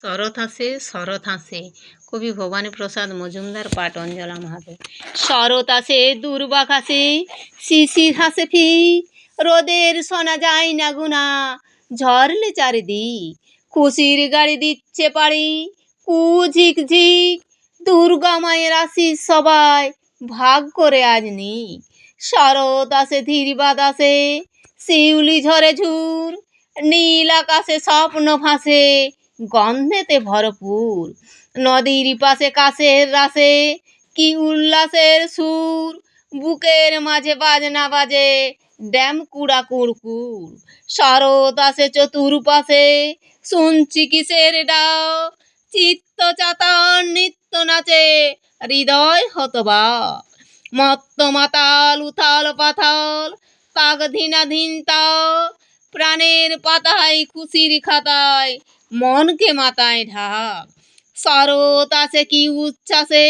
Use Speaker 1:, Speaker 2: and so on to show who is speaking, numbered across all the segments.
Speaker 1: শরৎ আসে শরৎ আসে, কবি ভবানী প্রসাদ মজুমদার, পাঠ অঞ্জলা মাহাতো। শরৎ আসে দুর্বাক আসে, শিশির হাসে ফিক, রোদের শোনা যায় না গুনা, ঝরলে চারিদিক, খুশির গাড়ি দিচ্ছে পাড়ি, কু ঝিকঝিক, দুর্গা মায়ের আশিস সবাই ভাগ করে আজ নিক। শরৎ আসে ধীর বাতাসে, শিউলি ঝরে ঝুর, নীল আকাশে স্বপ্ন ভাসে, গন্ধেতে ভরপুর, নদীর পাশে কাশের রাশে, কি উল্লাসের সুর, বুকের মাঝে বাজনা বাজে, ড্যাম কুড়া কুড়কুড়। শরৎ আসে চতুর্পাশে, শুনছি কিসের ডাক, চিত্ত চাতান নিত্য নাচে, হৃদয় হতবাক। মত্ত মাতাল উথাল পাথাল, তাক ধীনাধীন তাক, প্রাণের পাতায় খুশির খাতায় মনকে মাথায় ঢাক। শরৎ আসে কি উচ্ছ্বাসে,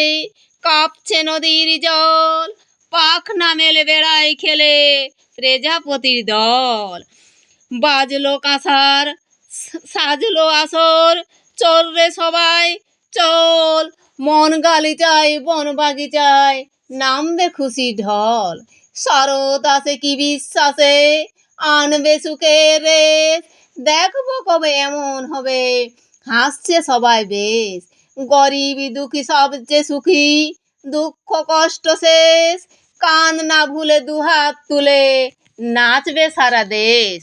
Speaker 1: কাঁপছে নদীর জল, পাখনা মেলে বেড়ায় খেলে প্রজাপতির দল। বাজলো কাঁসার, সাজলো আসর, চল রে সবাই চল, মন গালিচায় বন বাগিচায় নামবে খুশি ঢল। শরৎ আসে কি বিশ্বাসে, আনবে সুখের রেশ, দেখবো কবে এমন হবে, হাসছে সবাই বেশ, গরিব দুঃখী সব যে সুখী, দুঃখ কষ্ট শেষ, কান না ভুলে দুহাত তুলে নাচবে সারা দেশ।